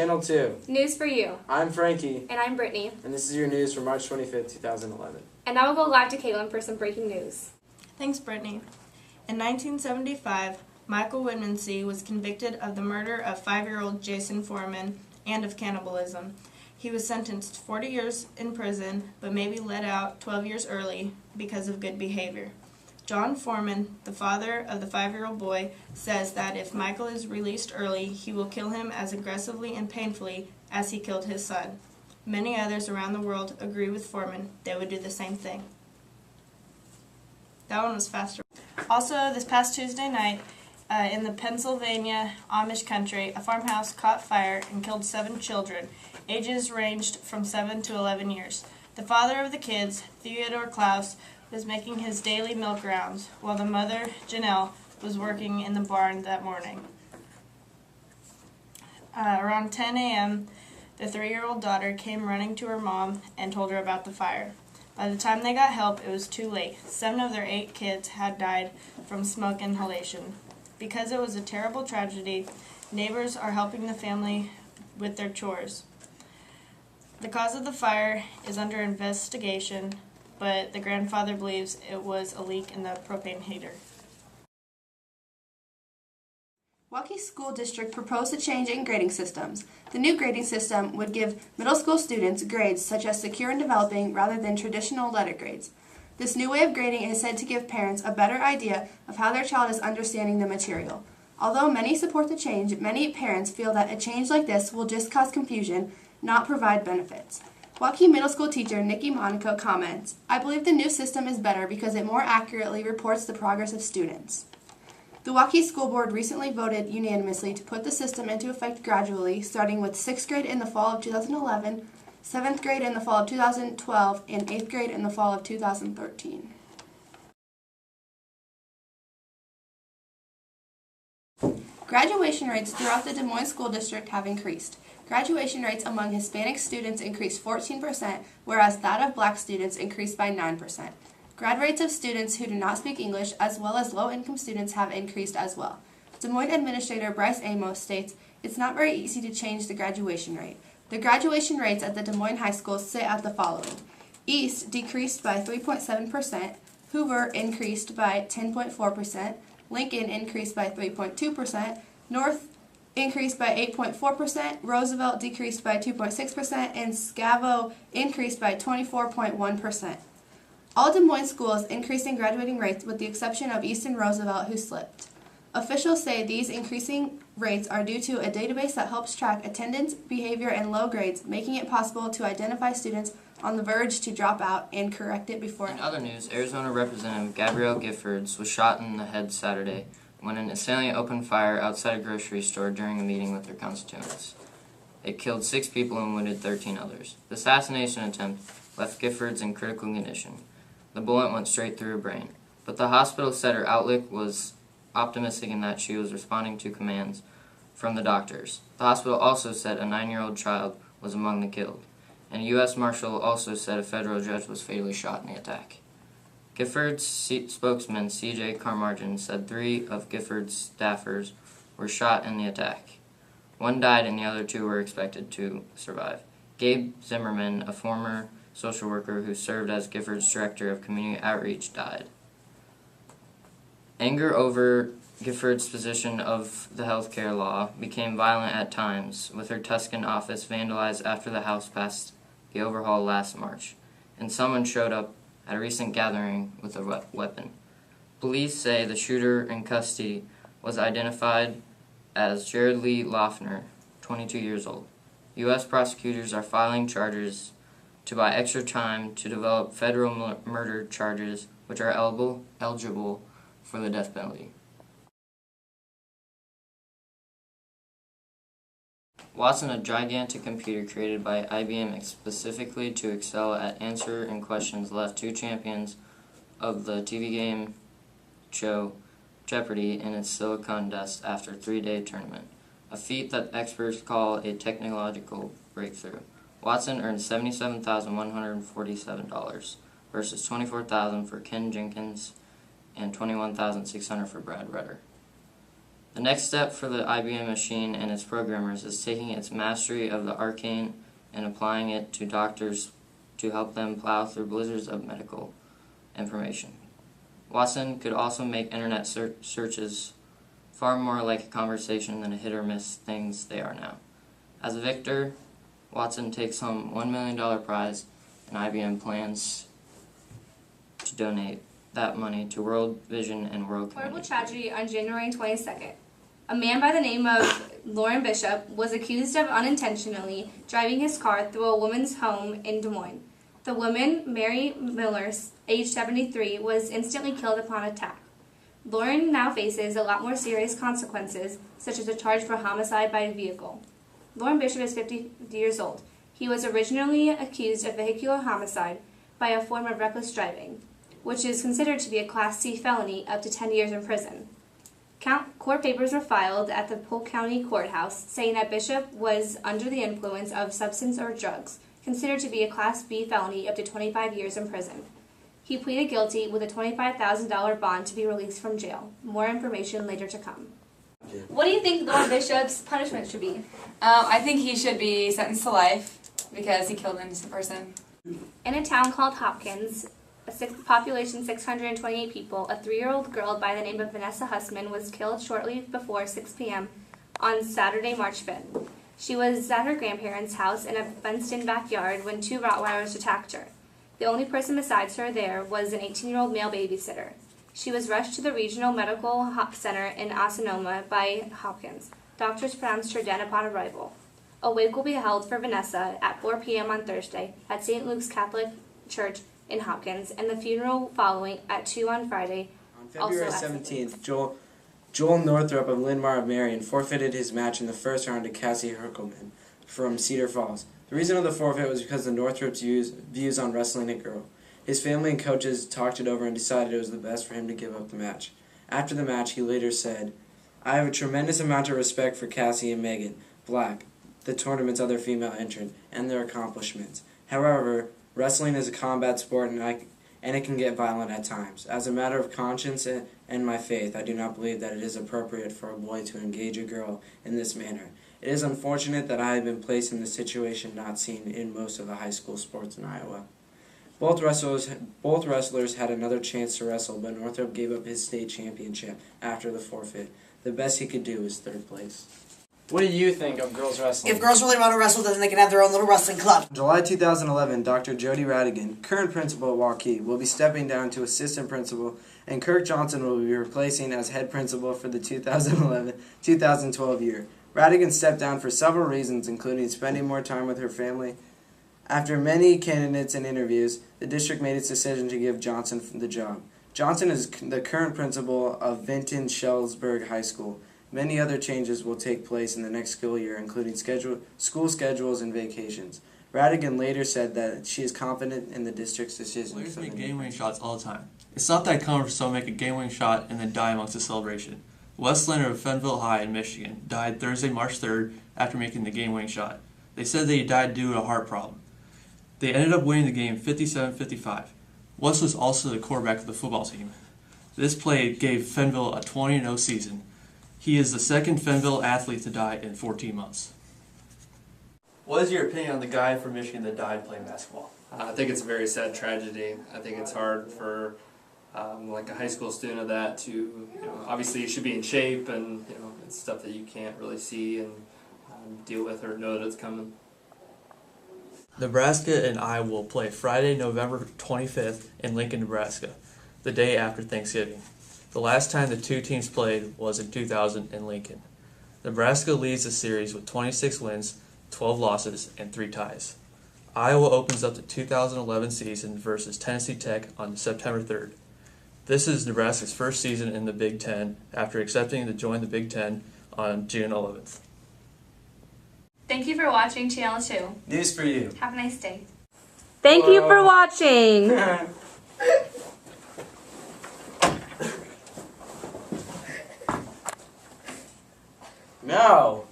Channel 2. News for you. I'm Frankie. And I'm Brittany. And this is your news for March 25th, 2011. And now we'll go live to Caitlin for some breaking news. Thanks, Brittany. In 1975, Michael Whitmansey was convicted of the murder of 5-year-old Jason Foreman and of cannibalism. He was sentenced 40 years in prison, but may be let out 12 years early because of good behavior. John Foreman, the father of the 5-year-old boy, says that if Michael is released early, he will kill him as aggressively and painfully as he killed his son. Many others around the world agree with Foreman. They would do the same thing. That one was faster. Also, this past Tuesday night, in the Pennsylvania Amish country, a farmhouse caught fire and killed 7 children. Ages ranged from 7 to 11 years. The father of the kids, Theodore Klaus, was making his daily milk rounds, while the mother, Janelle, was working in the barn that morning. Around 10 a.m., the 3-year-old daughter came running to her mom and told her about the fire. By the time they got help, it was too late. 7 of their 8 kids had died from smoke inhalation. Because it was a terrible tragedy, neighbors are helping the family with their chores. The cause of the fire is under investigation, but the grandfather believes it was a leak in the propane heater. Waukee School District proposed a change in grading systems. The new grading system would give middle school students grades such as secure and developing rather than traditional letter grades. This new way of grading is said to give parents a better idea of how their child is understanding the material. Although many support the change, many parents feel that a change like this will just cause confusion, not provide benefits. Waukee Middle School teacher Nikki Monaco comments, "I believe the new system is better because it more accurately reports the progress of students." The Waukee School Board recently voted unanimously to put the system into effect gradually, starting with 6th grade in the fall of 2011, 7th grade in the fall of 2012, and 8th grade in the fall of 2013. Graduation rates throughout the Des Moines School District have increased. Graduation rates among Hispanic students increased 14%, whereas that of black students increased by 9%. Grad rates of students who do not speak English, as well as low-income students, have increased as well. Des Moines Administrator Bryce Amos states, "It's not very easy to change the graduation rate. The graduation rates at the Des Moines High School sit at the following. East decreased by 3.7%, Hoover increased by 10.4%, Lincoln increased by 3.2%, North increased by 8.4%, Roosevelt decreased by 2.6%, and Scavo increased by 24.1%. All Des Moines schools increased in graduating rates with the exception of East and Roosevelt, who slipped. Officials say these increasing rates are due to a database that helps track attendance, behavior, and low grades, making it possible to identify students on the verge to drop out and correct it before. In other news, Arizona Representative Gabrielle Giffords was shot in the head Saturday when an assailant opened fire outside a grocery store during a meeting with her constituents. It killed 6 people and wounded 13 others. The assassination attempt left Giffords in critical condition. The bullet went straight through her brain, but the hospital said her outlook was optimistic in that she was responding to commands from the doctors. The hospital also said a 9-year-old child was among the killed, and a U.S. Marshal also said a federal judge was fatally shot in the attack. Giffords' spokesman C.J. Carmargin said 3 of Giffords' staffers were shot in the attack. 1 died and the other 2 were expected to survive. Gabe Zimmerman, a former social worker who served as Giffords' director of community outreach, died. Anger over Giffords' position of the healthcare law became violent at times, with her Tuscan office vandalized after the House passed the overhaul last March, and someone showed up at a recent gathering with a weapon. Police say the shooter in custody was identified as Jared Lee Loeffner, 22 years old. U.S. prosecutors are filing charges to buy extra time to develop federal murder charges, which are eligible for the death penalty. Watson, a gigantic computer created by IBM specifically to excel at answering questions, left 2 champions of the TV game show Jeopardy in its silicon dust after a 3-day tournament, a feat that experts call a technological breakthrough. Watson earned $77,147 versus $24,000 for Ken Jenkins and $21,600 for Brad Rutter. The next step for the IBM machine and its programmers is taking its mastery of the arcane and applying it to doctors to help them plow through blizzards of medical information. Watson could also make internet searches far more like a conversation than a hit or miss things they are now. As a victor, Watson takes home $1 million prize, and IBM plans to donate that money to World Vision and World Horrible Community. tragedy on January 22nd. A man by the name of Lauren Bishop was accused of unintentionally driving his car through a woman's home in Des Moines. The woman, Mary Miller, age 73, was instantly killed upon attack. Lauren now faces a lot more serious consequences, such as a charge for homicide by vehicle. Lauren Bishop is 50 years old. He was originally accused of vehicular homicide by a form of reckless driving, which is considered to be a Class C felony up to 10 years in prison. Court papers were filed at the Polk County Courthouse saying that Bishop was under the influence of substance or drugs, considered to be a Class B felony up to 25 years in prison. He pleaded guilty with a $25,000 bond to be released from jail. More information later to come. What do you think Lauren Bishop's punishment should be? I think he should be sentenced to life because he killed an innocent person. In a town called Hopkins, population 628 people, a 3-year-old girl by the name of Vanessa Hussman was killed shortly before 6 p.m. on Saturday, March 5th. She was at her grandparents' house in a fenced-in backyard when 2 Rottweilers attacked her. The only person besides her there was an 18-year-old male babysitter. She was rushed to the Regional Medical Center in Osceola by Hopkins. Doctors pronounced her dead upon arrival. A wake will be held for Vanessa at 4 p.m. on Thursday at St. Luke's Catholic Church in Hopkins, and the funeral following at 2 on Friday. On February Also at 17th, Joel Northrup of Linn-Mar of Marion forfeited his match in the first round to Cassie Herkelman from Cedar Falls. The reason of the forfeit was because of Northrup's views on wrestling a girl. His family and coaches talked it over and decided it was the best for him to give up the match. After the match, he later said, "I have a tremendous amount of respect for Cassie and Megan Black, the tournament's other female entrant, and their accomplishments. However, wrestling is a combat sport and it can get violent at times. As a matter of conscience and my faith, I do not believe that it is appropriate for a boy to engage a girl in this manner. It is unfortunate that I have been placed in this situation not seen in most of the high school sports in Iowa." Both wrestlers had another chance to wrestle, but Northrop gave up his state championship after the forfeit. The best he could do was 3rd place. What do you think of girls wrestling? If girls really want to wrestle, then they can have their own little wrestling club. In July 2011, Dr. Jody Radigan, current principal at Waukee, will be stepping down to assistant principal, and Kirk Johnson will be replacing as head principal for the 2011-2012 year. Radigan stepped down for several reasons, including spending more time with her family. After many candidates and interviews, the district made its decision to give Johnson the job. Johnson is the current principal of Vinton Shellsburg High School. Many other changes will take place in the next school year, including school schedules and vacations. Radigan later said that she is confident in the district's decision. Players make game-winning shots all the time. It's not that common for someone to make a game-winning shot and then die amongst the celebration. Wes Leonard of Fenville High in Michigan died Thursday, March 3rd after making the game-winning shot. They said that he died due to a heart problem. They ended up winning the game 57-55. Wes was also the quarterback of the football team. This play gave Fenville a 20-0 season. He is the second Fenville athlete to die in 14 months. What is your opinion on the guy from Michigan that died playing basketball? I think it's a very sad tragedy. I think it's hard for like a high school student of that to, obviously you should be in shape, and it's stuff that you can't really see and deal with or know that it's coming. Nebraska and Iowa will play Friday, November 25th in Lincoln, Nebraska, the day after Thanksgiving. The last time the two teams played was in 2000 in Lincoln. Nebraska leads the series with 26 wins, 12 losses, and 3 ties. Iowa opens up the 2011 season versus Tennessee Tech on September 3rd. This is Nebraska's first season in the Big Ten after accepting to join the Big Ten on June 11th. Thank you for watching Channel 2. News for you. Have a nice day. Thank you for watching. No.